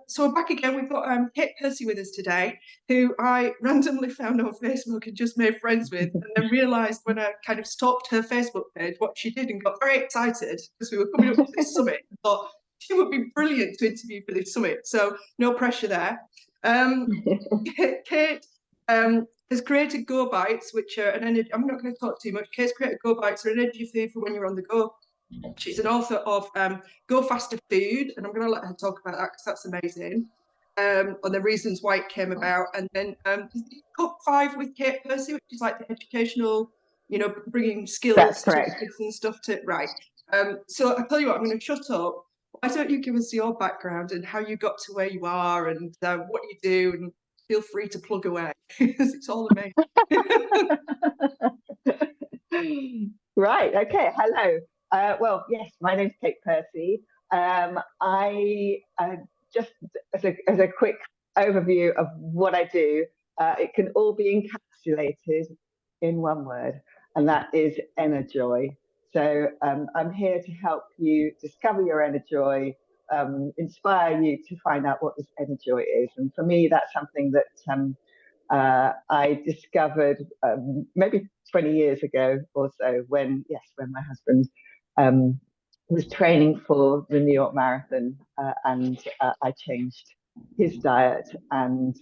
So we're back again. We've got Kate Percy with us today, who I randomly found on Facebook and just made friends with, and then realised when I kind of stalked her Facebook page what she did and got very excited because we were coming up to this summit. I thought she would be brilliant to interview for this summit, so no pressure there. Kate has created Go Bites, which are an energy. I'm not going to talk too much. Kate's created Go Bites, are an energy food for when you're on the go. She's an author of Go Faster Food, and I'm going to let her talk about that because that's amazing. On the reasons why it came about, and then Cook 5 with Kate Percy, which is like the educational, bringing skills to kids and stuff to right. So I tell you what, I'm going to shut up. Why don't you give us your background and how you got to where you are and what you do, and feel free to plug away because it's all amazing. Right. Okay. Hello. Well, yes, my name's Kate Percy. I just as a quick overview of what I do, it can all be encapsulated in one word, and that is inner joy. So I'm here to help you discover your inner joy, inspire you to find out what this inner joy is. And for me, that's something that I discovered maybe 20 years ago or so when my husband was training for the New York Marathon, and I changed his diet, and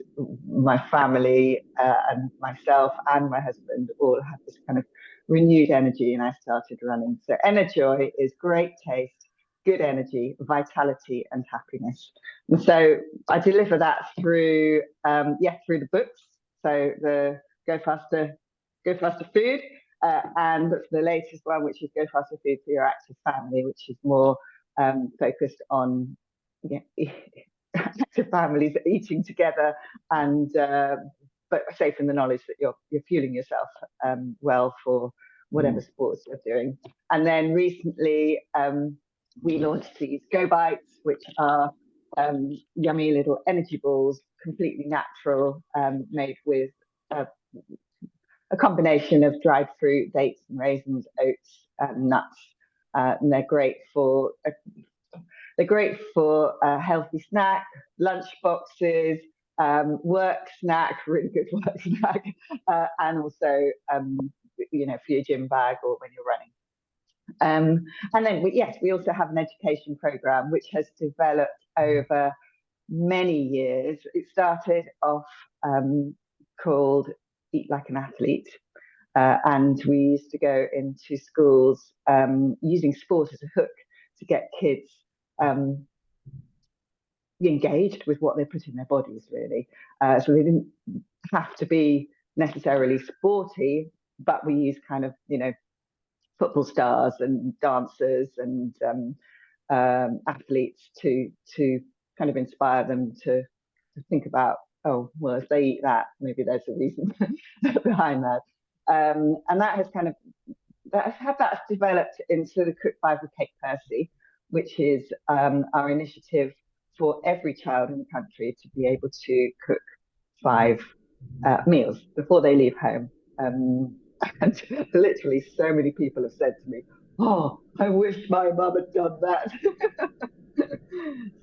my family and myself and my husband all had this kind of renewed energy, and I started running. So inner joy is great taste, good energy, vitality, and happiness. And so I deliver that through the books. So the Go Faster Food, and the latest one, which is Go Faster Food for Your Active Family, which is more focused on active families eating together, and but safe in the knowledge that you're fueling yourself well for whatever sports you're doing. And then recently we launched these Go Bites, which are yummy little energy balls, completely natural, made with a combination of dried fruit, dates and raisins, oats, and nuts. And they're great for a healthy snack, lunch boxes, work snack, really good work snack, and also for your gym bag or when you're running. And then we also have an education program which has developed over many years. It started off called Eat Like an Athlete, and we used to go into schools using sport as a hook to get kids engaged with what they put in their bodies, really. So they didn't have to be necessarily sporty, but we use kind of football stars and dancers and athletes to kind of inspire them to think about, oh, well, if they eat that, maybe there's a reason behind that. And that has developed into the Cook 5 with Kate Percy, which is our initiative for every child in the country to be able to cook 5 meals before they leave home. And literally so many people have said to me, oh, I wish my mum had done that.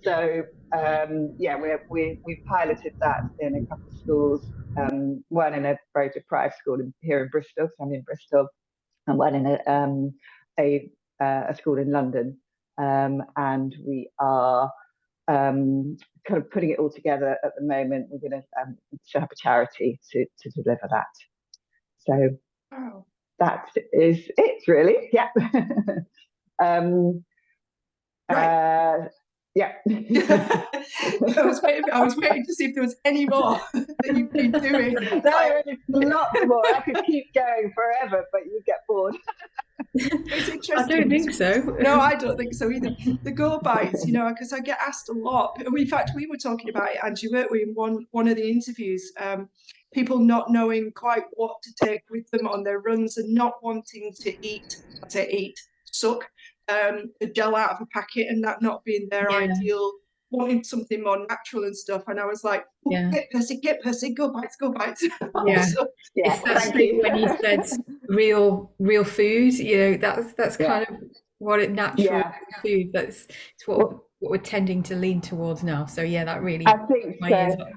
So we've piloted that in a couple of schools, one in a very deprived school here in Bristol, so I'm in Bristol, and one in a school in London, and we are kind of putting it all together at the moment. We're going to set up a charity to deliver that. So that is it, really. Yeah. Right. Yeah. I was waiting to see if there was any more that you've been doing. There is lots more. I could keep going forever, but you get bored. It's interesting. I don't think so. No, I don't think so either. The Go Bites, because I get asked a lot. In fact, we were talking about it, Angie, weren't we, in one of the interviews? People not knowing quite what to take with them on their runs and not wanting to suck the gel out of a packet, and that not being their ideal, wanting something more natural and stuff. And I was like, get Percy, Go Bites. Yeah. It's that thing when you said real food, that's kind of what it natural food. It's what what we're tending to lean towards now. So yeah, that really I think my so. ears up.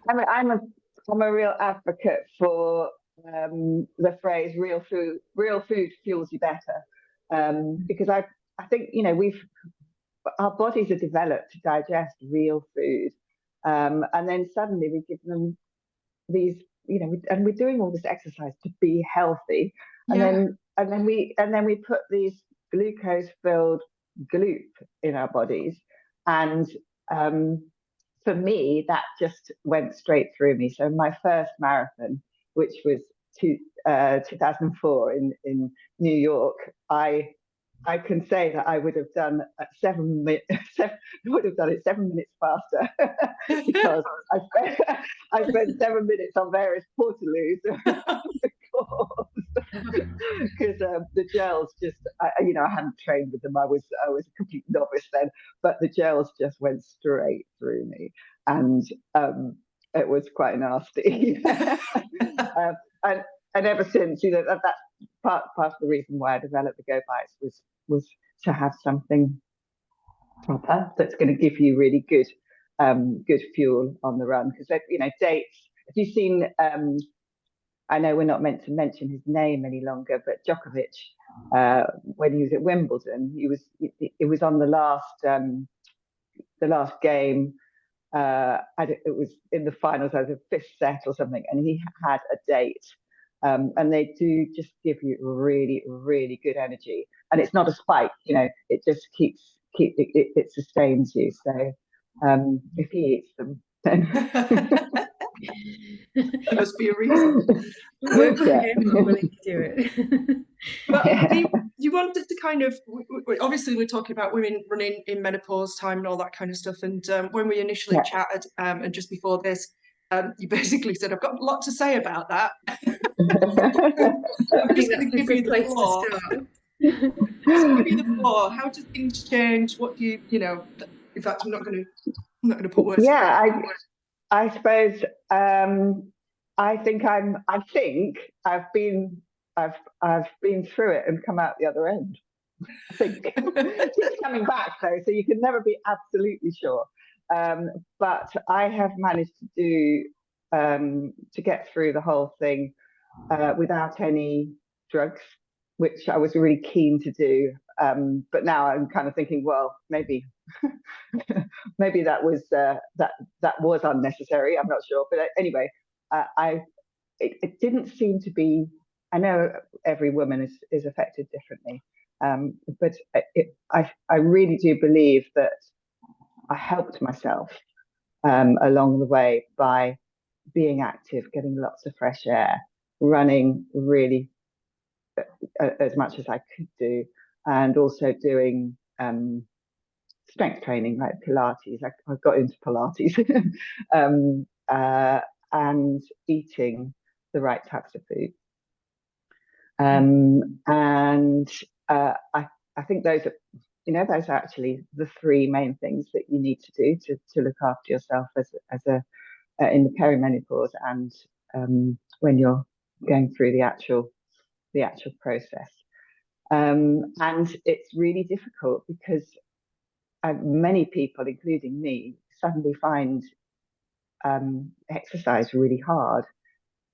I'm a real advocate for the phrase real food fuels you better, because I think, you know, our bodies are developed to digest real food, and then suddenly we give them these, you know, and we're doing all this exercise to be healthy, and Yeah. then we put these glucose filled gloop in our bodies, and for me that just went straight through me. So my first marathon, which was 2004 in New York, I can say that I would have done would have done it 7 minutes faster because I spent 7 minutes on various portaloos because the gels just, you know, I hadn't trained with them. I was a complete novice then, but the gels just went straight through me, and it was quite nasty. And ever since, you know, that's part of the reason why I developed the Go Bites was to have something proper that's going to give you really good fuel on the run. Because, you know, dates. Have you seen? I know we're not meant to mention his name any longer, but Djokovic, when he was at Wimbledon, it was on the last game. It was in the finals, as a fifth set or something, and he had a date. And they do just give you really, really good energy. And it's not a spike, you know, it just it sustains you. So if he eats them, then There must be a reason. Work for him, I'm willing to do it. But you wanted to kind of, obviously we're talking about women running in menopause time and all that kind of stuff. And when we initially chatted, and just before this, you basically said, I've got a lot to say about that. I'm just going to give you the floor. Just give you the floor. How do things change? What do you know? In fact, I'm not going to put words. Yeah, I suppose I think I've been through it and come out the other end. I think it's coming back though, so you can never be absolutely sure. But I have managed to get through the whole thing without any drugs, which I was really keen to do. But now I'm kind of thinking, well, maybe maybe that was unnecessary. I'm not sure, but anyway, it didn't seem to be. I know every woman is affected differently, but I really do believe that I helped myself along the way by being active, getting lots of fresh air, running really as much as I could do, and also doing strength training like Pilates. I got into Pilates, and eating the right types of food. And I think those are actually the three main things that you need to do to look after yourself as in the perimenopause and when you're going through the actual process. And it's really difficult because many people, including me, suddenly find exercise really hard.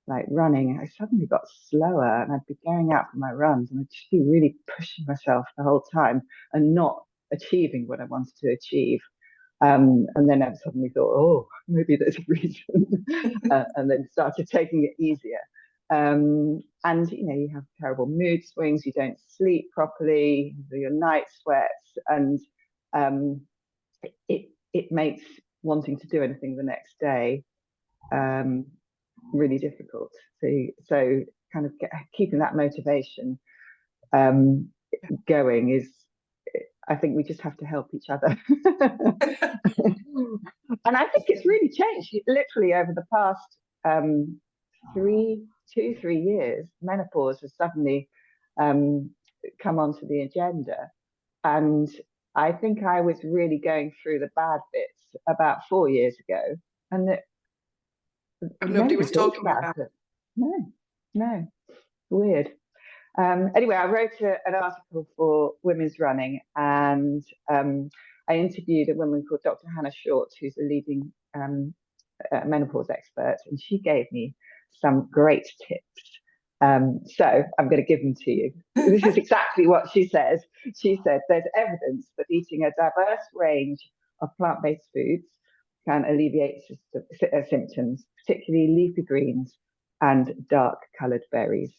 Like running, I suddenly got slower, and I'd be going out for my runs, and I'd just be really pushing myself the whole time and not achieving what I wanted to achieve. And then I suddenly thought, oh, maybe there's a reason, and then started taking it easier. And you know, you have terrible mood swings, you don't sleep properly, your night sweats, and it makes wanting to do anything the next day really difficult. So kind of keeping that motivation going is, I think we just have to help each other. And I think it's really changed literally over the past 3 years. Menopause has suddenly come onto the agenda, and I think I was really going through the bad bits about 4 years ago, and nobody was talking about it. No, weird. Anyway, I wrote an article for Women's Running, and I interviewed a woman called Dr. Hannah Short, who's a leading menopause expert, and she gave me some great tips. So I'm going to give them to you. This is exactly what she says. She said there's evidence that eating a diverse range of plant-based foods can alleviate symptoms, particularly leafy greens and dark-coloured berries.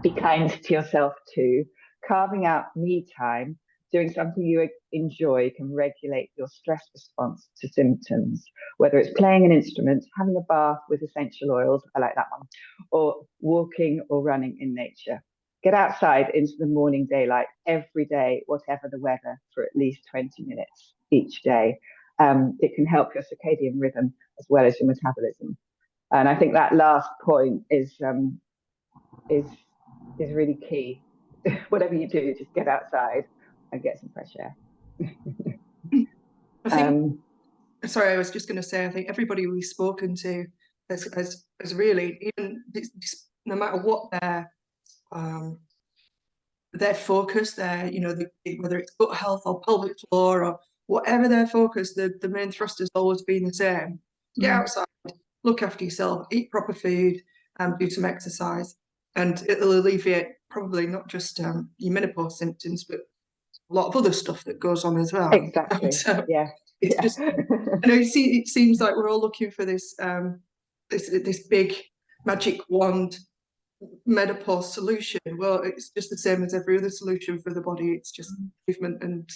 Be kind to yourself too. Carving out me time, doing something you enjoy, can regulate your stress response to symptoms, whether it's playing an instrument, having a bath with essential oils, I like that one, or walking or running in nature. Get outside into the morning daylight every day, whatever the weather, for at least 20 minutes each day. It can help your circadian rhythm as well as your metabolism. And I think that last point is really key. Whatever you do, just get outside and get some fresh air. I think, sorry, I was just going to say, I think everybody we've spoken to has really, even no matter what their focus, whether it's gut health or pelvic floor or whatever their focus, the main thrust has always been the same. Get outside, look after yourself, eat proper food, and do some exercise. And it'll alleviate probably not just your menopause symptoms, but a lot of other stuff that goes on as well. Exactly. So yeah. It's just, I know, it seems like we're all looking for this this big magic wand menopause solution. Well, it's just the same as every other solution for the body. It's just movement and,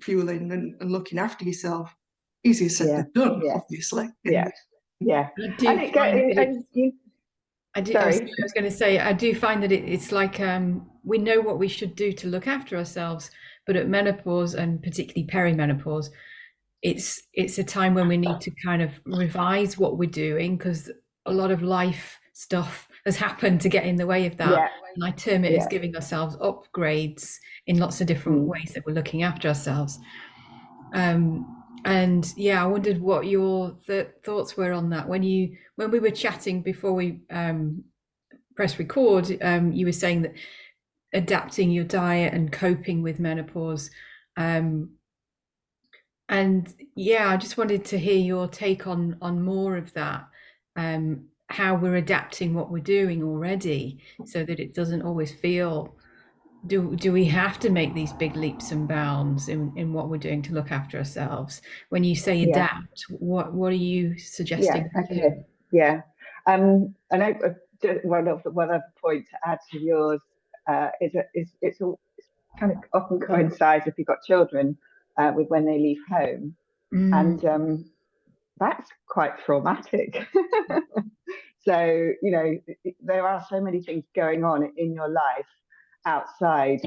fueling and looking after yourself. Easier said than done, obviously. Yeah. I was going to say, I do find that it's like we know what we should do to look after ourselves, but at menopause, and particularly perimenopause, it's a time when we need to kind of revise what we're doing, because a lot of life stuff has happened to get in the way of that. And I term it as giving ourselves upgrades in lots of different ways that we're looking after ourselves. And I wondered what your thoughts were on that when we were chatting before we press record. You were saying that adapting your diet and coping with menopause, and I just wanted to hear your take on more of that, how we're adapting what we're doing already so that it doesn't always feel, do we have to make these big leaps and bounds in what we're doing to look after ourselves? When you say adapt, what are you suggesting? And one other point to add to yours is it's kind of often coincides, if you've got children, with when they leave home, and that's quite traumatic. So there are so many things going on in your life outside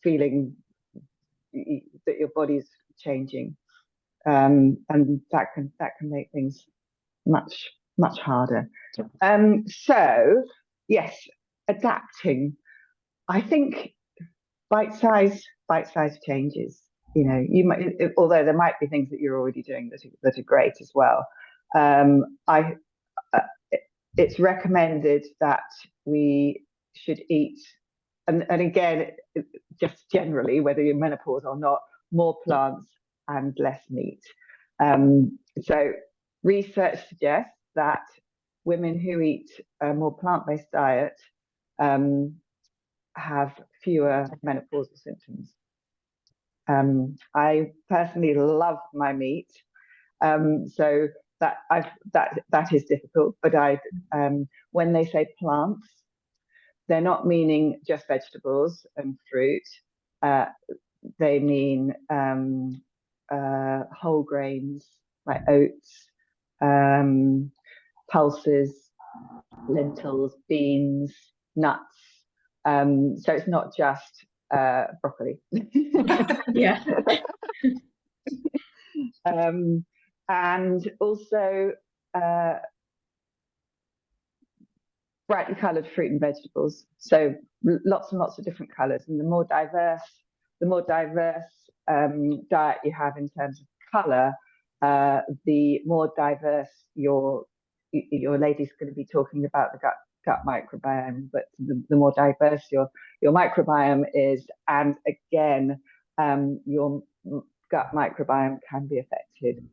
feeling that your body's changing, and that can make things much harder. So yes, adapting. I think bite-sized changes. You might, although there might be things that you're already doing that are great as well. It's recommended that we should eat, and again, just generally, whether you're menopause or not, more plants and less meat. So research suggests that women who eat a more plant-based diet have fewer menopausal symptoms. I personally love my meat, so that is difficult. But when they say plants, they're not meaning just vegetables and fruit. They mean whole grains like oats, pulses, lentils, beans, nuts. So it's not just broccoli. And also brightly coloured fruit and vegetables. So lots and lots of different colours, and the more diverse diet you have in terms of colour, the more diverse your lady's going to be talking about the gut microbiome, but the more diverse your microbiome is. And again, your gut microbiome can be affected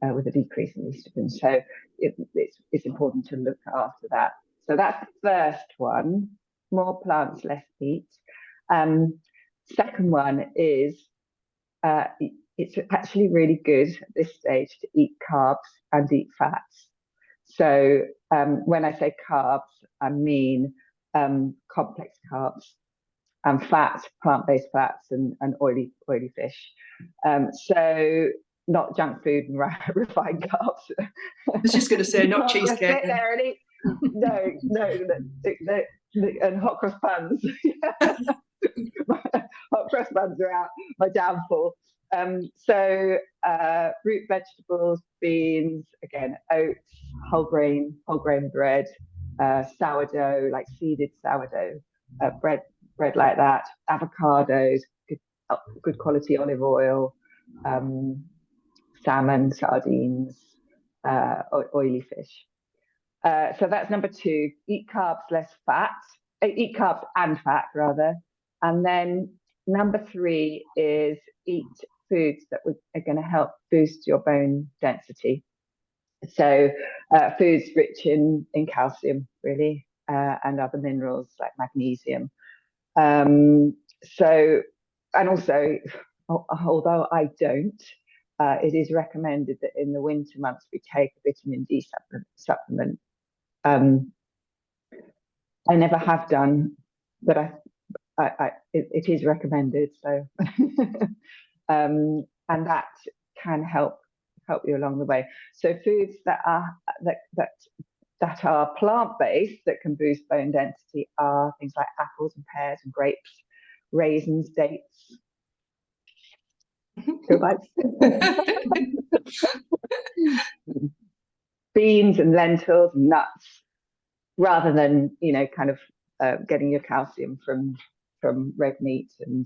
with a decrease in estrogen. So it's important to look after that. So that's the first one, more plants, less meat. Second one is it's actually really good at this stage to eat carbs and eat fats. So when I say carbs, I mean complex carbs, and fats, plant-based fats, and oily fish. So not junk food and refined carbs. I was just going to say, not cheesecake. Just sit there and eat. No, and hot cross buns. Hot cross buns are out, my downfall. So root vegetables, beans, again, oats, whole grain bread, sourdough, like seeded sourdough, bread like that, avocados, good quality olive oil, salmon, sardines, oily fish. So that's number 2. Eat carbs, less fat. Eat carbs and fat, rather. And then number 3 is eat foods that are going to help boost your bone density. So foods rich in calcium, really, and other minerals like magnesium. So, and also, although I don't, it is recommended that in the winter months we take a vitamin D supplement. I never have done, but it is recommended. So, and that can help you along the way. So foods that are plant-based that can boost bone density are things like apples and pears and grapes, raisins, dates. Beans and lentils, nuts, rather than kind of getting your calcium from red meat, and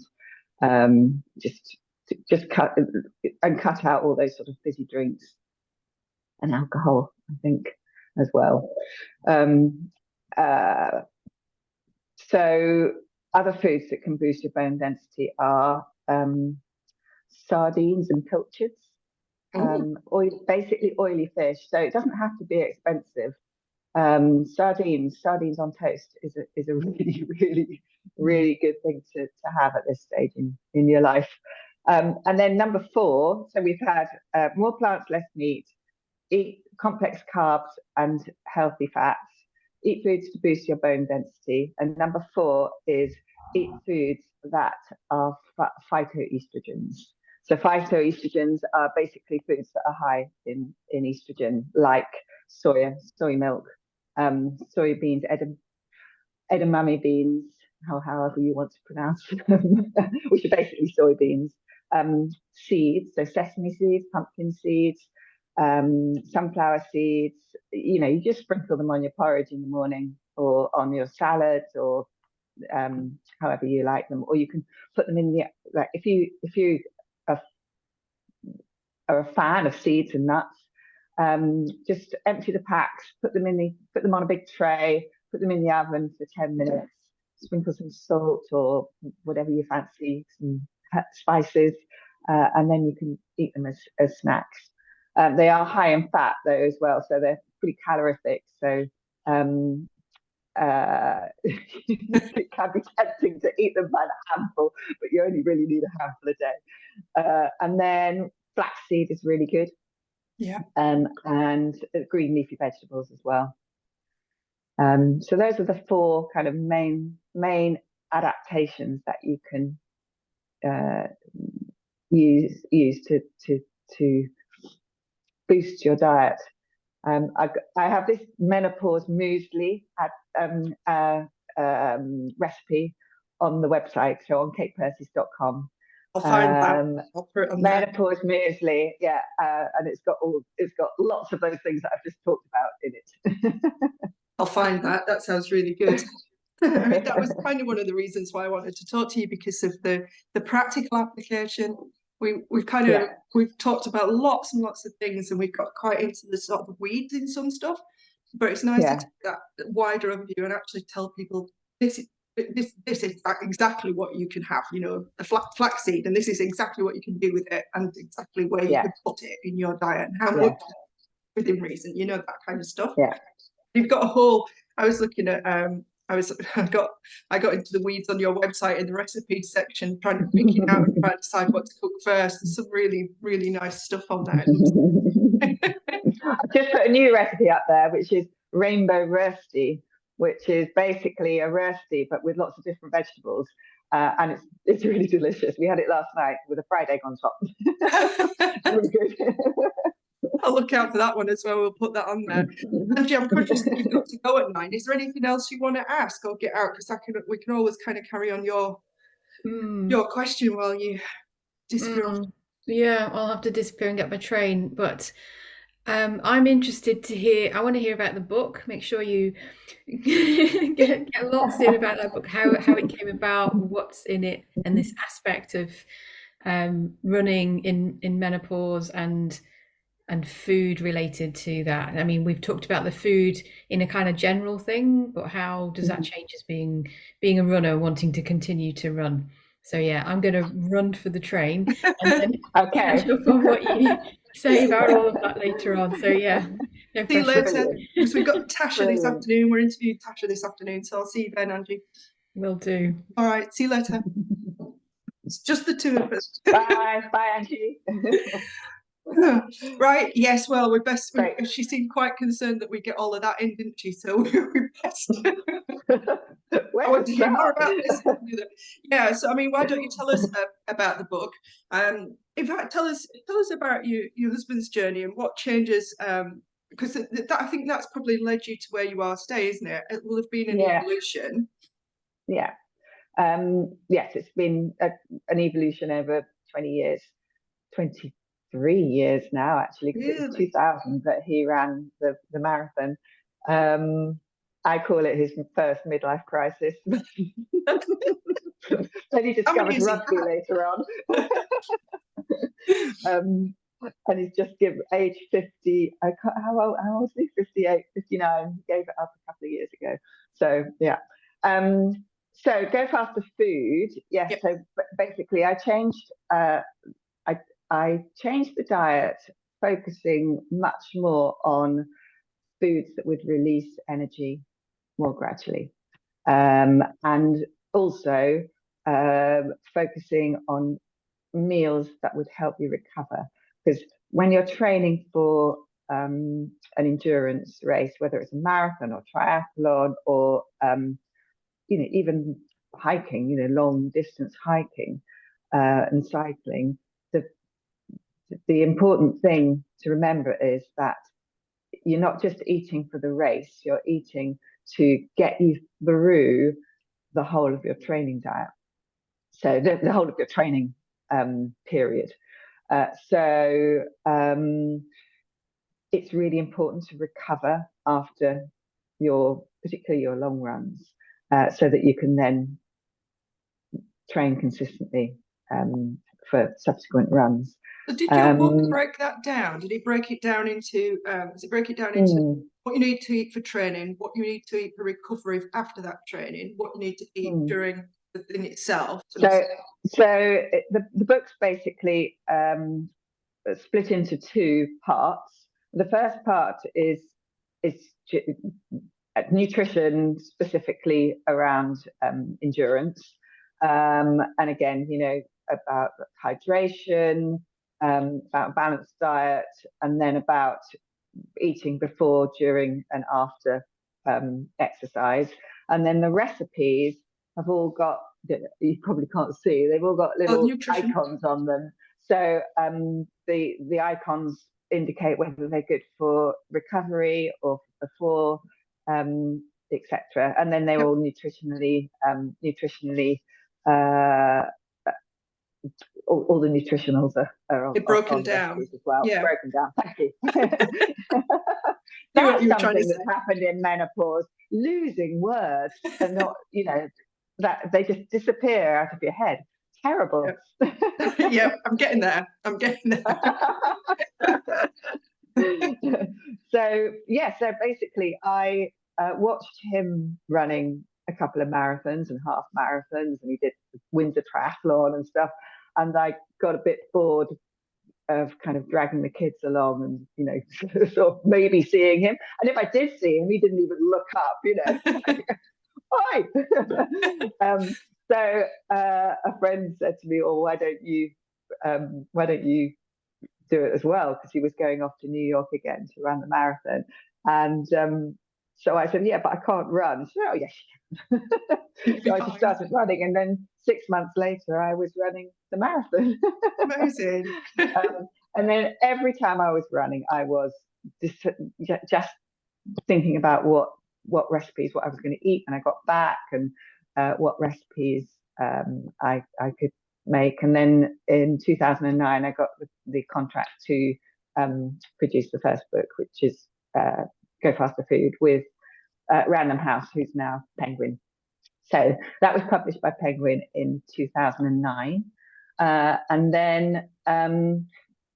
just cut out all those sort of fizzy drinks and alcohol, I think, as well. So other foods that can boost your bone density are sardines and pilchards, basically oily fish. So it doesn't have to be expensive. Sardines on toast is a really, really, really good thing to have at this stage in your life. And then number 4, so we've had more plants, less meat, eat complex carbs and healthy fats, eat foods to boost your bone density. And number 4 is eat foods that are phytoestrogens. So phytoestrogens are basically foods that are high in estrogen, like soy milk, soybeans, edamame beans, however you want to pronounce them, which are basically soybeans, seeds, so sesame seeds, pumpkin seeds, sunflower seeds. You just sprinkle them on your porridge in the morning, or on your salads, or however you like them. Or you can put them in if you are a fan of seeds and nuts, just empty the packs, put them on a big tray, put them in the oven for 10 minutes, sprinkle some salt or whatever you fancy, some spices, and then you can eat them as snacks. They are high in fat though as well, so they're pretty calorific. So it can be tempting to eat them by the handful, but you only really need a handful a day. And then flaxseed is really good. Yeah. And green leafy vegetables as well. So those are the 4 kind of main adaptations that you can use to boost your diet. I have this menopause muesli recipe on the website, so on katepercys.com. I'll find that. I'll put it on menopause muesli, yeah, and it's got lots of those things that I've just talked about in it. I'll find that. That sounds really good. I mean, that was kind of one of the reasons why I wanted to talk to you, because of the practical application. We've talked about lots and lots of things, and we've got quite into the sort of weeds in some stuff. But it's nice to take that wider overview and actually tell people this this is exactly what you can have, you know, a flaxseed, and this is exactly what you can do with it, and exactly where you can put it in your diet, and how much within reason, you know, that kind of stuff. You've got a whole, I was looking at I got into the weeds on your website in the recipes section, trying to pick it out and try to decide what to cook first. There's some really, really nice stuff on there. I've just put a new recipe up there, which is rainbow rösti, which is basically a rösti but with lots of different vegetables, and it's really delicious. We had it last night with a fried egg on top. Really good. I'll look out for that one as well. We'll put that on there. Angie, I'm conscious that you've got to go at 9. Is there anything else you want to ask or get out? Because we can always kind of carry on your question while you disappear. Yeah, I'll have to disappear and get my train. But I'm interested to hear. I want to hear about the book. Make sure you get lots in about that book. How it came about, what's in it, and this aspect of running in menopause and food related to that. I mean, we've talked about the food in a kind of general thing, but how does that change as being a runner wanting to continue to run? So yeah, I'm going to run for the train and then catch up on what you say about all of that later on. So yeah, no see you pressure. later. Because we've got Tasha this afternoon. We're interviewing Tasha this afternoon, so I'll see you then, Angie. Will do. All right, see you later. It's just the two of us. Bye, Angie. Right, yes, well, she seemed quite concerned that we get all of that in, didn't she? So we best I want to hear more about this. Yeah, so I mean, why don't you tell us about the book? In fact, tell us about your husband's journey and what changes, because I think that's probably led you to where you are today, isn't it? It will have been an evolution. Yeah. Yes, it's been an evolution over 20 years, 23 years now, actually, because it was 2000 that he ran the marathon. I call it his first midlife crisis. Then he discovered rugby later on. And he's just given age 50. How old is he? 58, 59. He gave it up a couple of years ago. So, yeah. So go faster food. Yes. Yep. So basically, I changed the diet, focusing much more on foods that would release energy more gradually, and also focusing on meals that would help you recover. Because when you're training for an endurance race, whether it's a marathon or triathlon or even hiking, long distance hiking and cycling, the important thing to remember is that you're not just eating for the race, you're eating to get you through the whole of your training diet. So the whole of your training period. It's really important to recover after particularly your long runs, so that you can then train consistently for subsequent runs. So did your book break that down? Did it break it down into? What you need to eat for training, what you need to eat for recovery after that training, what you need to eat during the thing itself? So the book's basically split into 2 parts. The first part is nutrition, specifically around endurance, and again, about hydration, about balanced diet, and then about eating before, during, and after exercise. And then the recipes have all got, you probably can't see, they've all got little icons on them. So the icons indicate whether they're good for recovery or before, etc. And then they're all nutritionally all the nutritionals are broken down as well. Yeah. Broken down. Thank you. That's something that's happened in menopause. Losing words and not, that they just disappear out of your head. Terrible. Yeah, I'm getting there. So basically I watched him running a couple of marathons and half marathons, and he did Windsor Triathlon and stuff. And I got a bit bored of kind of dragging the kids along and, you know, sort of maybe seeing him. And if I did see him, he didn't even look up, you know. Hi. So a friend said to me, "Oh, why don't you do it as well?" Because he was going off to New York again to run the marathon. And so I said, "Yeah, but I can't run." So, "Oh, yes, you can." So I just started running, and then 6 months later, I was running the marathon. Amazing. And then every time I was running, I was just thinking about what recipes, what I was going to eat when I got back, and what recipes I could make. And then in 2009, I got the contract to produce the first book, which is Go Faster Food, with Random House, who's now Penguin. So that was published by Penguin in 2009. And then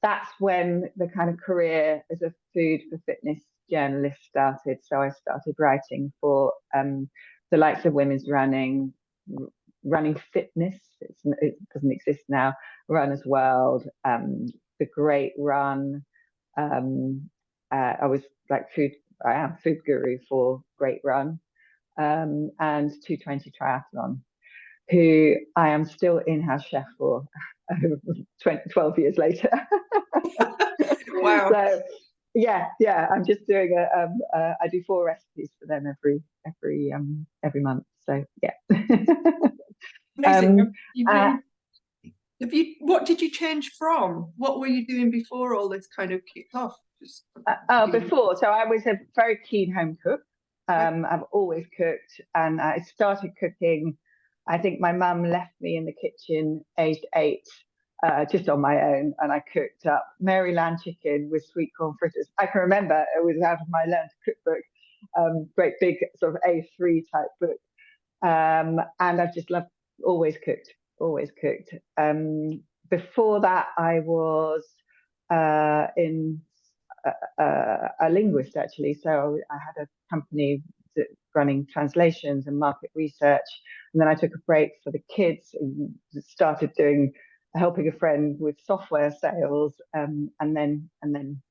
that's when the kind of career as a food for fitness journalist started. So I started writing for the likes of Women's Running, Running Fitness, it doesn't exist now, Runner's World, The Great Run. I was like I am food guru for Great Run, and 220 Triathlon, who I am still in-house chef for 12 years later. Wow. So yeah, I'm just doing I do 4 recipes for them every month. So yeah. Amazing. What did you change from? What were you doing before all this kind of kicked off? Before, so I was a very keen home cook. I've always cooked, and I started cooking. I think my mum left me in the kitchen aged 8, just on my own, and I cooked up Maryland chicken with sweet corn fritters. I can remember it was out of my Learn to Cook book, great big sort of A3 type book, and I've just loved, always cooked. Before that, I was in a linguist, actually. So I had a company running translations and market research, and then I took a break for the kids and started helping a friend with software sales, and then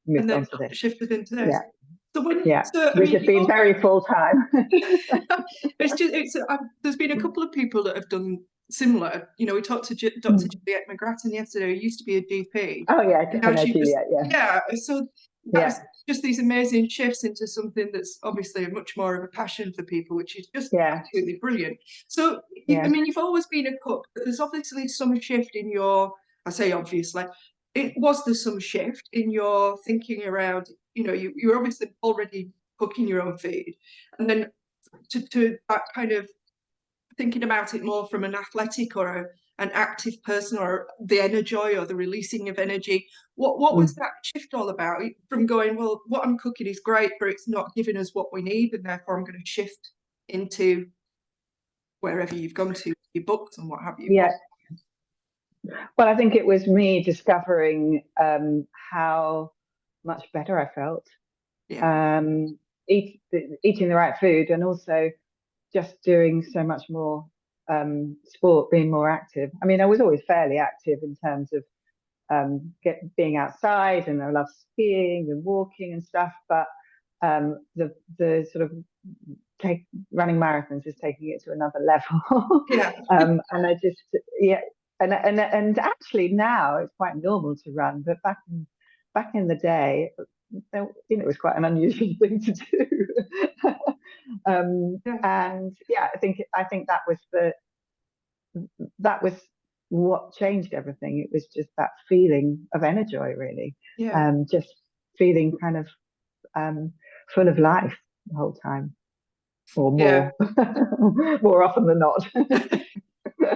moved on to this. Shifted into this. Yeah. So which has been very full time. There's been a couple of people that have done similar. You know, we talked to Dr. Juliet McGrattan yesterday, who used to be a GP. Oh yeah, I know Juliet. Yeah. So that's just these amazing shifts into something that's obviously much more of a passion for people, which is just absolutely brilliant. So I mean, you've always been a cook, but there's obviously some shift in your. I say obviously. There's some shift in your thinking around, you know, you're obviously already cooking your own food, and then to that kind of thinking about it more from an athletic or an active person, or the energy or the releasing of energy. What was that shift all about, from going, well, what I'm cooking is great, but it's not giving us what we need, and therefore I'm going to shift into wherever you've gone to, your books and what have you? Yeah. Well, I think it was me discovering how much better I felt eating the right food, and also just doing so much more sport, being more active. I mean, I was always fairly active in terms of being outside, and I love skiing and walking and stuff, but the sort of running marathons is taking it to another level. And I just and actually now it's quite normal to run, but back in the day, it was quite an unusual thing to do. And I think that was what changed everything. It was just that feeling of energy, really. Just feeling kind of full of life the whole time, or more, more often than not.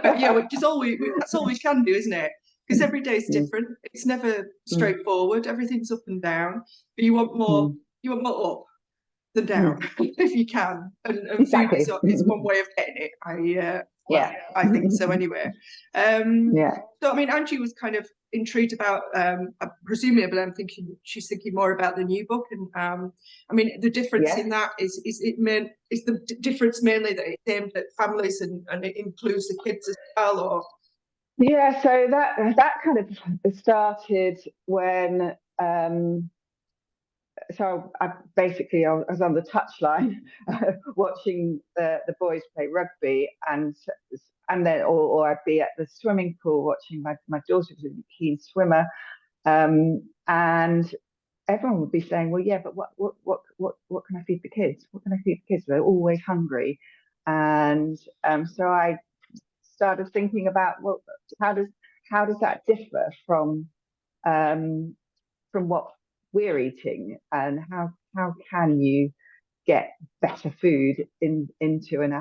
Which is that's all we can do, isn't it? Because every day is different. It's never straightforward. Everything's up and down. But you want more. You want more up than down, if you can. And exactly. food is one way of getting it. Well, I think so anyway. Yeah. So I mean, Angie was kind of intrigued about, presumably, but I'm thinking she's thinking more about the new book. And I mean, the difference in that is the difference mainly that it's aimed at families and it includes the kids as well, or Yeah, so that kind of started when so I was on the touchline watching the boys play rugby, and then or I'd be at the swimming pool watching my daughter was a really keen swimmer, and everyone would be saying, well, yeah, but what can I feed the kids? What can I feed the kids? They're always hungry, and so I started thinking about, well, how does that differ from what we're eating, and how can you get better food into an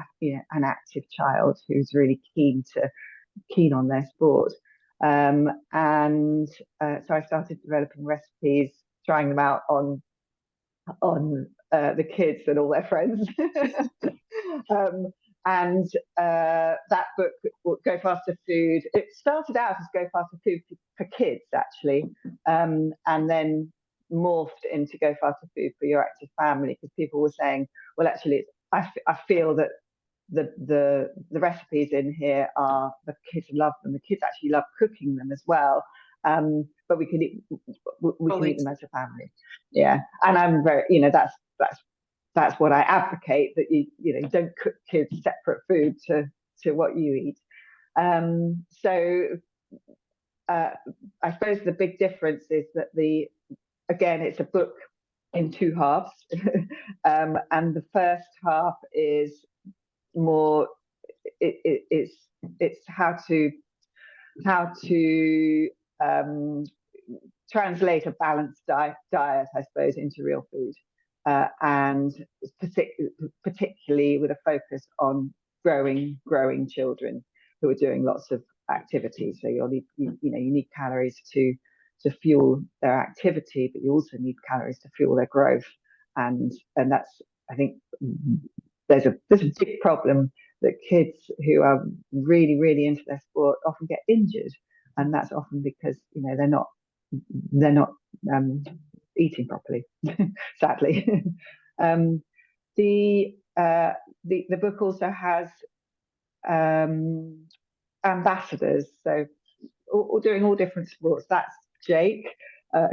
active child who's really keen on their sport, and so I started developing recipes, trying them out on the kids and all their friends. And that book, Go Faster Food, it started out as Go Faster Food for kids, actually, and then morphed into Go Faster Food for your active family, because people were saying, well, actually, I feel that the recipes in here are, the kids love them. The kids actually love cooking them as well. But we can eat them as a family. Yeah, and I'm very, that's what I advocate, that you don't cook kids separate food to what you eat. So I suppose the big difference is that again, it's a book in two halves, and the first half is more, it's how to translate a balanced diet, I suppose, into real food, and particularly with a focus on growing children who are doing lots of activities. So you need calories to fuel their activity, but you also need calories to fuel their growth, and that's, I think, there's a big problem that kids who are really, really into their sport often get injured, and that's often because they're not eating properly, sadly. The book also has ambassadors, so all doing all different sports. That's Jake,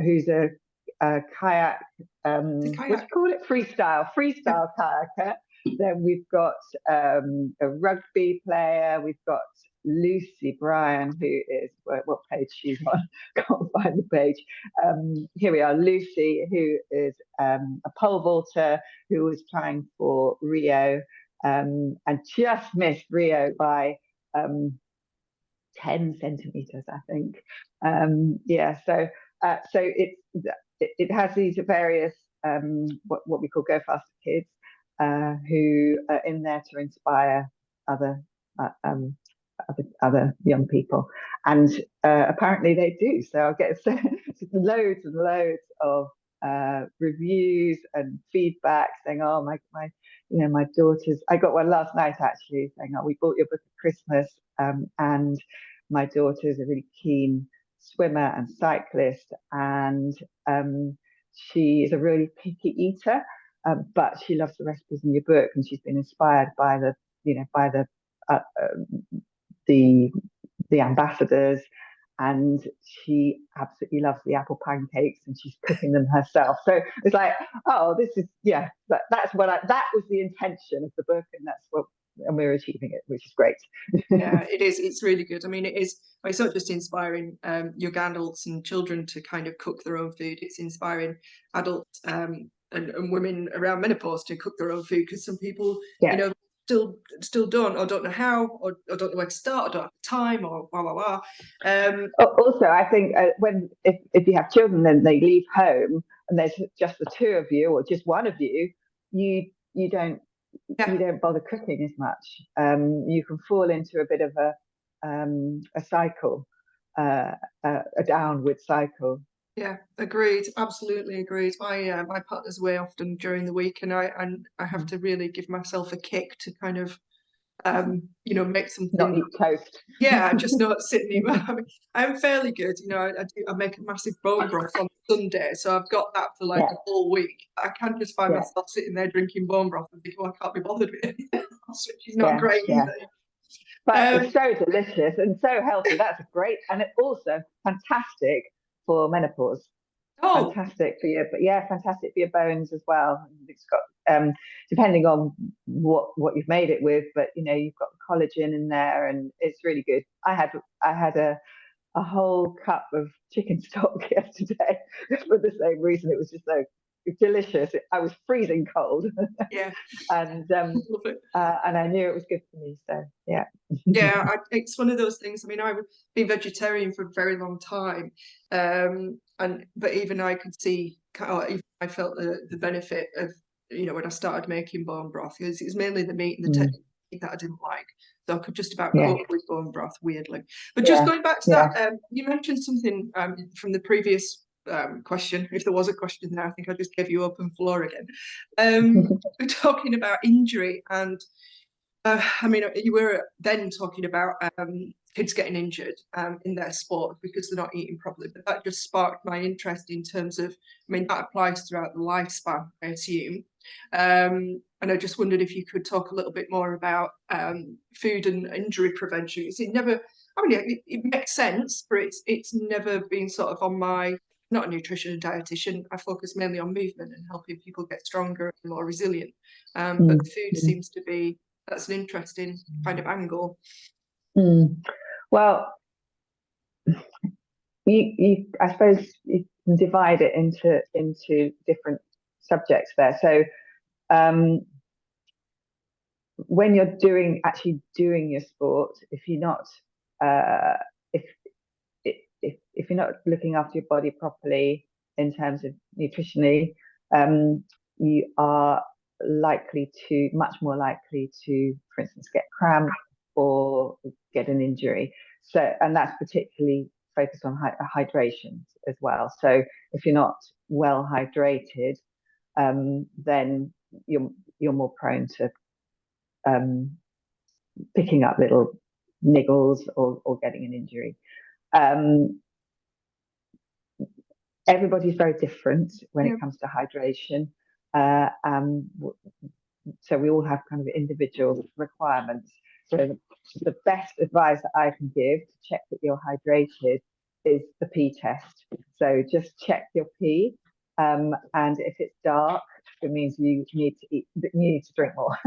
who's a kayak, what do you call it? Freestyle kayaker. Then we've got a rugby player. We've got Lucy Bryan, who is, what page she's on? Can't find the page. Here we are, Lucy, who is a pole vaulter who was trying for Rio, and just missed Rio by 10 centimeters, I think. So it has these various what we call Go Faster Kids, who are in there to inspire other young people, and apparently they do. So I'll get loads and loads of reviews and feedback saying, oh, my daughters, I got one last night actually saying, oh, we bought your book at Christmas, and my daughter's a really keen swimmer and cyclist, and she is a really picky eater, but she loves the recipes in your book, and she's been inspired by the ambassadors, and she absolutely loves the apple pancakes, and she's cooking them herself. So it's like, oh, this is, that was the intention of the book, and we're achieving it, which is great. Yeah, it is. It's really good. I mean, it's not just inspiring young adults and children to kind of cook their own food. It's inspiring adults and women around menopause to cook their own food, because some people, still don't, or don't know how, or don't know where to start, or don't have time, or Also, I think if you have children, then they leave home and there's just the two of you, or just one of you, you don't bother cooking as much. You can fall into a bit of a cycle, a downward cycle. Yeah, agreed. Absolutely agreed. My partner's away often during the week, and I have to really give myself a kick to kind of you know, make something. Not eat toast. Yeah, just not sitting. I'm fairly good, you know. I make a massive bone broth on Sunday, so I've got that for like a whole week. I can't just find myself sitting there drinking bone broth and think, oh, I can't be bothered with it, which is not great either. But it's so delicious and so healthy. That's great, and it's also fantastic for menopause. Oh, fantastic for your, but yeah, fantastic for your bones as well. It's got depending on what you've made it with, but you know, you've got collagen in there, and it's really good. I had a whole cup of chicken stock yesterday for the same reason. It was just so delicious. I was freezing cold. Yeah. And I knew it was good for me. So yeah. Yeah, it's one of those things. I mean, I've been vegetarian for a very long time, but even I could see, even I felt the benefit of, you know, when I started making bone broth, because it was mainly the meat and the technique that I didn't like. So I could just about cook with bone broth, weirdly. But just going back to that, you mentioned something from the previous question. If there was a question there, I think I just gave you open floor again. We're talking about injury, and I mean, you were then talking about kids getting injured in their sport because they're not eating properly, but that just sparked my interest in terms of, I mean, that applies throughout the lifespan, I assume. And I just wondered if you could talk a little bit more about food and injury prevention. It's never, I mean, it makes sense, but it's never been sort of on my, not a nutrition and dietitian. I focus mainly on movement and helping people get stronger and more resilient. But food seems to be, that's an interesting kind of angle. Well, I suppose you can divide it into different subjects there. So when you're actually doing your sport, if you're not if you're not looking after your body properly in terms of nutritionally, you are much more likely to, for instance, get cramp or get an injury. So, and that's particularly focused on hydration as well. So if you're not well hydrated, then you're more prone to picking up little niggles or getting an injury. Everybody's very different when it comes to hydration. So we all have kind of individual requirements. So the best advice that I can give to check that you're hydrated is the pee test. So just check your pee, and if it's dark, it means you need to drink more.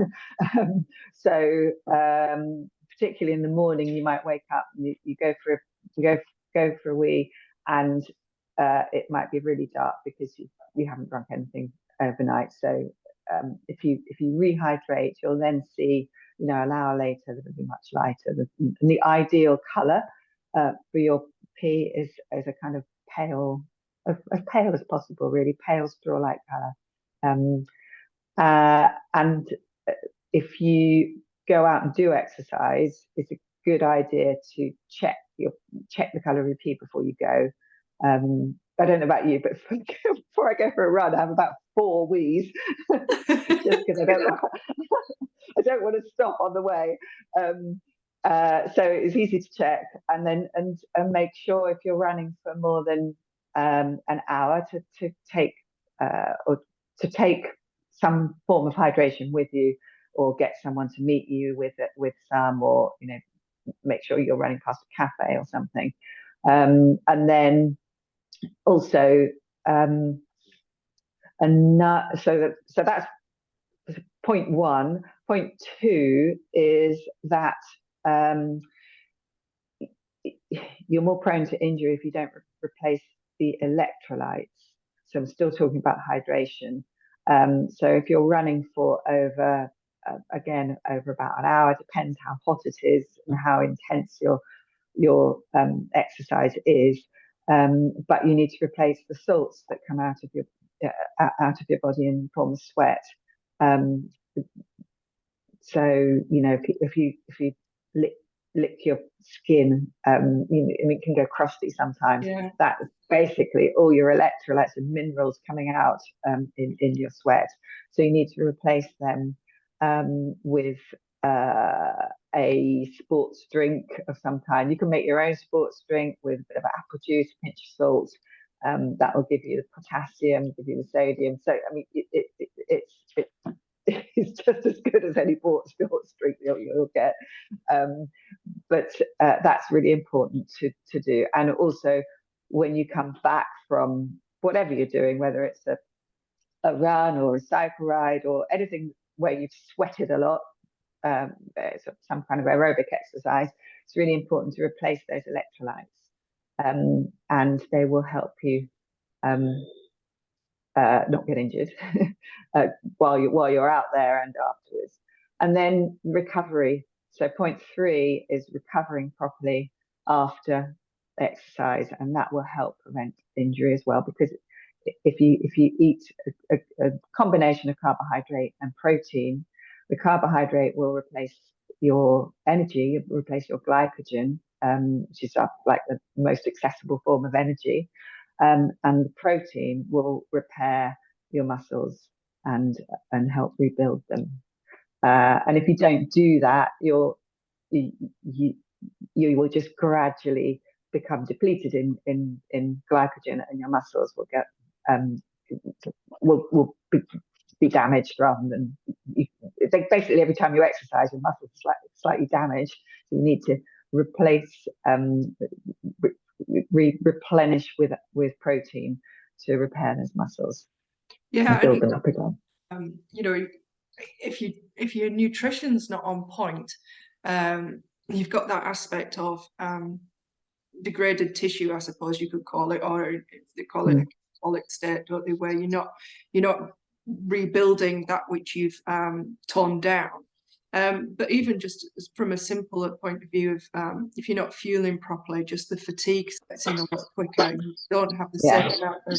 So particularly in the morning, you might wake up and you go for a wee, and it might be really dark because you haven't drunk anything overnight. So if you rehydrate, you'll then see, you know, an hour later it'll be much lighter. The ideal color for your pee is a kind of pale, as pale as possible, really pale straw-like color. And if you go out and do exercise, it's a good idea to check the color of your pee before you go. I don't know about you, but before I go for a run, I have about 4 wees, just because I don't want to stop on the way. So it's easy to check, and then and make sure if you're running for more than an hour to take some form of hydration with you, or get someone to meet you with some, or you know, make sure you're running past a cafe or something, and then also so that's point one. Point two is that you're more prone to injury if you don't replace the electrolytes. So I'm still talking about hydration. So if you're running for over about an hour, depends how hot it is and how intense your exercise is. But you need to replace the salts that come out of your body in the form of sweat. So you know, if you lick your skin, it can go crusty sometimes. Yeah. That's basically all your electrolytes and minerals coming out in your sweat. So you need to replace them with a sports drink of some kind. You can make your own sports drink with a bit of apple juice, a pinch of salt. That will give you the potassium, give you the sodium. So I mean, it's just as good as any sports drink you'll get. But that's really important to do. And also, when you come back from whatever you're doing, whether it's a run or a cycle ride or anything where you've sweated a lot, some kind of aerobic exercise, it's really important to replace those electrolytes, and they will help you not get injured while you're out there and afterwards. And then recovery. So point 3 is recovering properly after exercise, and that will help prevent injury as well, because if you eat a combination of carbohydrate and protein, the carbohydrate will replace your energy, replace your glycogen, which is like the most accessible form of energy, and the protein will repair your muscles and help rebuild them. And if you don't do that, you will just gradually become depleted in glycogen, and your muscles will get will be damaged rather than basically every time you exercise, your muscles are slightly damaged. So you need to replace replenish with protein to repair those muscles. Yeah, and build them up again. You know, if your nutrition's not on point, you've got that aspect of degraded tissue, I suppose you could call it, or they call it a catabolic state, don't they, where you're not rebuilding that which you've torn down. But even just from a simpler point of view of if you're not fueling properly, just the fatigue sets in a lot quicker. You don't have the same amount of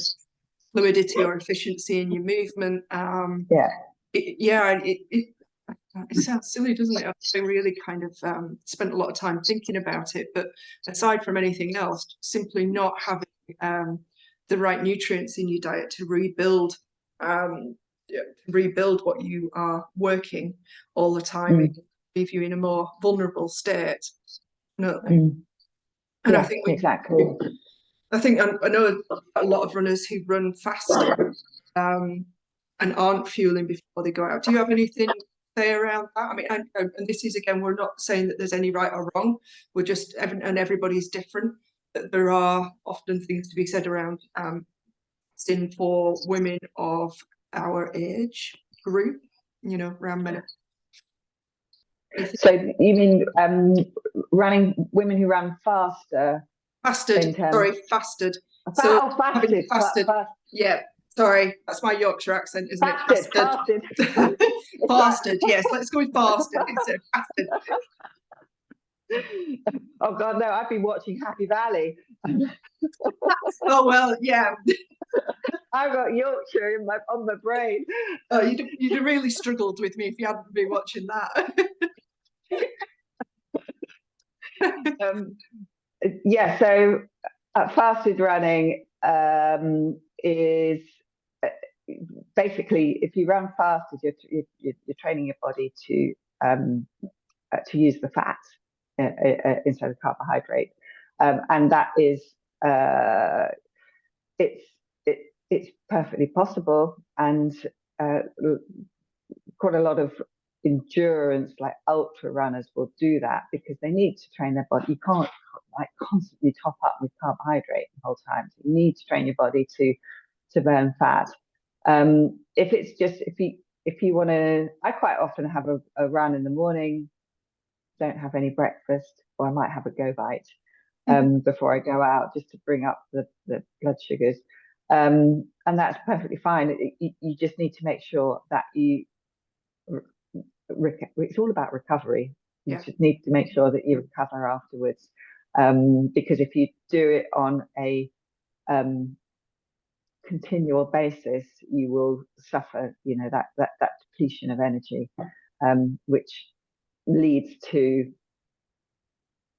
fluidity or efficiency in your movement. It sounds silly, doesn't it? I really kind of spent a lot of time thinking about it. But aside from anything else, simply not having the right nutrients in your diet to rebuild what you are working all the time and leave you in a more vulnerable state. And I think exactly. I know a lot of runners who run fasted and aren't fueling before they go out. Do you have anything to say around that? I mean, and this is, again, we're not saying that there's any right or wrong. We're just, and everybody's different. But there are often things to be said around fasting for women of our age group, around men. So you mean women who run faster? Fasted. Fasted. Yeah, sorry, that's my Yorkshire accent, isn't it? Fasted. Fasted. Yes, let's go with fasted instead of fasted. Oh God, no! I've been watching Happy Valley. Oh well, yeah. I've got Yorkshire on my brain. Oh, you'd have really struggled with me if you hadn't been watching that. So fasted running is basically, if you run fasted, you're training your body to use the fat instead of carbohydrate, and that is it's perfectly possible, and quite a lot of endurance, like ultra runners, will do that because they need to train their body. You can't constantly top up with carbohydrate the whole time. So you need to train your body to burn fat. If you want to, I quite often have a run in the morning, don't have any breakfast, or I might have a go bite before I go out, just to bring up the blood sugars. And that's perfectly fine. You just need to make sure that it's all about recovery. You just need to make sure that you recover afterwards, because if you do it on a continual basis, you will suffer, that depletion of energy, which leads to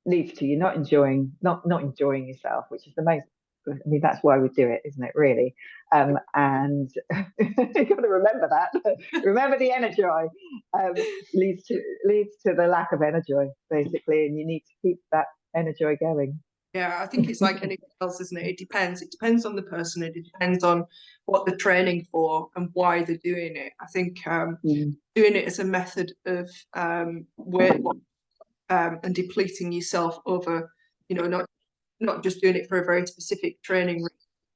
you not enjoying yourself, which is the most I mean, that's why we do it, isn't it, really? And you've got to remember that. Remember the energy leads to the lack of energy, basically, and you need to keep that energy going. Yeah, I think it's like anything else, isn't it? It depends. It depends on the person. It depends on what they're training for and why they're doing it. I think doing it as a method of weight loss and depleting yourself over, not just doing it for a very specific training,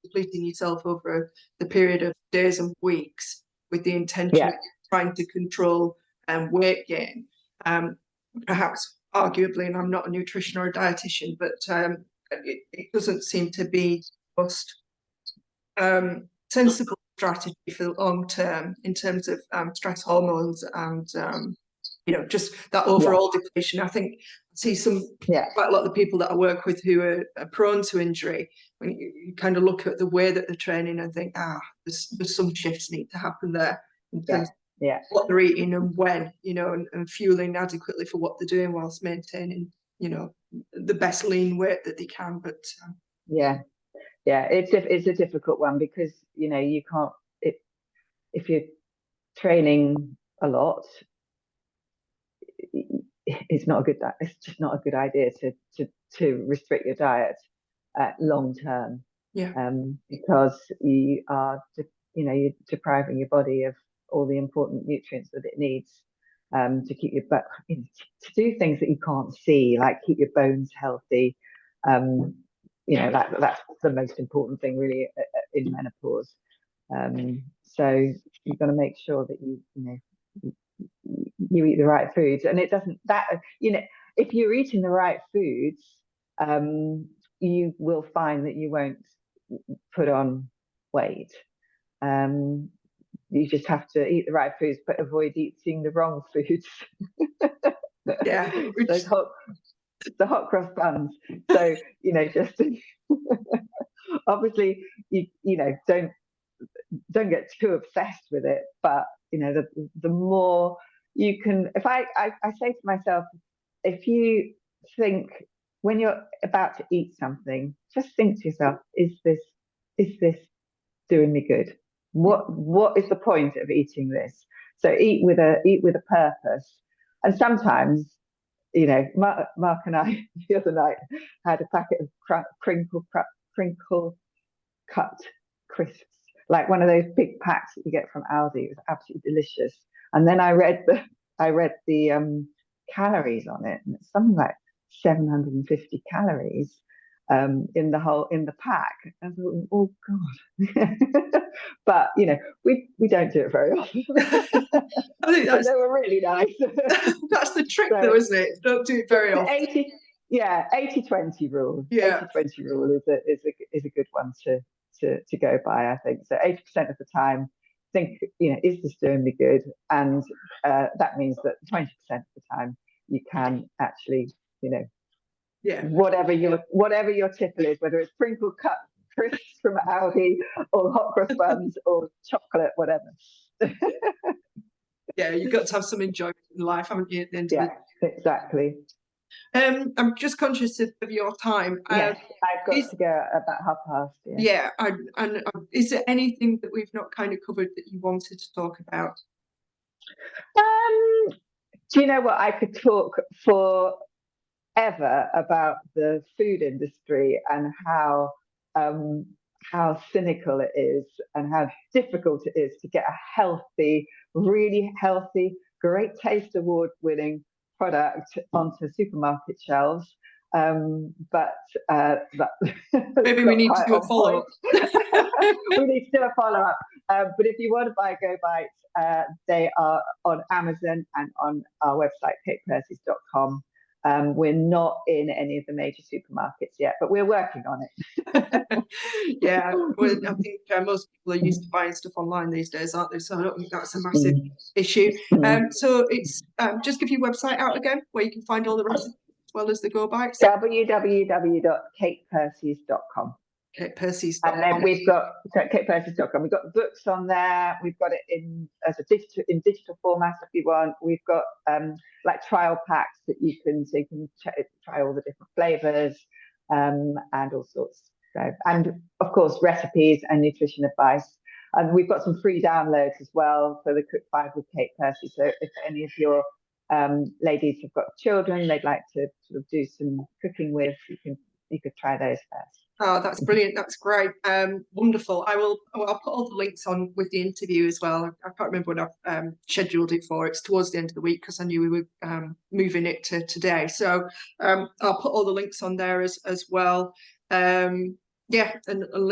depleting yourself over the period of days and weeks with the intention of trying to control weight gain. Perhaps arguably, and I'm not a nutrition or a dietitian, but it doesn't seem to be the most sensible strategy for the long term in terms of stress hormones and just that overall depletion. I think I see quite a lot of the people that I work with who are prone to injury. When you kind of look at the way that they're training and think, there's some shifts need to happen there in terms of what they're eating and when, and fueling adequately for what they're doing whilst maintaining, the best lean weight that they can. But it's a difficult one because you can't, if you're training a lot, it's just not a good idea to restrict your diet long term. Because you're depriving your body of all the important nutrients that it needs to keep to do things that you can't see, like keep your bones healthy. That's the most important thing really in menopause. So you've got to make sure that you eat the right foods, and it doesn't if you're eating the right foods, you will find that you won't put on weight. You just have to eat the right foods, but avoid eating the wrong foods. The hot cross buns. So just obviously don't get too obsessed with it, but the more you can. If I say to myself, if you think when you're about to eat something, just think to yourself, is this doing me good? What is the point of eating this? So eat with a purpose. And sometimes, Mark and I the other night had a packet of crinkle cut crisps, like one of those big packs that you get from Aldi. It was absolutely delicious. And then I read the calories on it, and it's something like 750 calories in the pack. I thought, oh God. But we don't do it very often. I think they were really nice. That's the trick, though, isn't it? Don't do it very often. 80-20 rule. 80-20 rule is a good one to go by, I think. So 80% of the time, think, is this doing me good? And that means that 20% of the time you can actually, whatever your tipple is, whether it's crinkle cut crisps from Aldi or hot cross buns or chocolate, whatever. You've got to have some enjoyment in life, haven't you? At the end of the day. Exactly. I'm just conscious of your time. Yes, I've got to go about past. And is there anything that we've not kind of covered that you wanted to talk about? Do you know what? I could talk forever about the food industry and how cynical it is and how difficult it is to get a really healthy, great taste award-winning product onto supermarket shelves. But maybe we need to do a follow-up. We need to do a follow-up. But if you want to buy Go Bites, they are on Amazon and on our website, katepercys.com. We're not in any of the major supermarkets yet, but we're working on it. I think most people are used to buying stuff online these days, aren't they? So I don't think that's a massive issue. So it's just give your website out again, where you can find all the recipes as well as the Go Bites. www.katepercys.com. katepercys.com. And then we've got katepercys.com. We've got books on there. We've got it in digital format if you want. We've got like trial packs that you can try all the different flavors and all sorts. So, and of course, recipes and nutrition advice. And we've got some free downloads as well for the Cook 5 with Kate Percy. So if any of your ladies have got children they'd like to sort of do some cooking with, you could try those first. Oh, that's brilliant. That's great. Wonderful. I'll put all the links on with the interview as well. I can't remember when I've scheduled it for. It's towards the end of the week because I knew we were moving it to today. So I'll put all the links on there as well. Yeah, and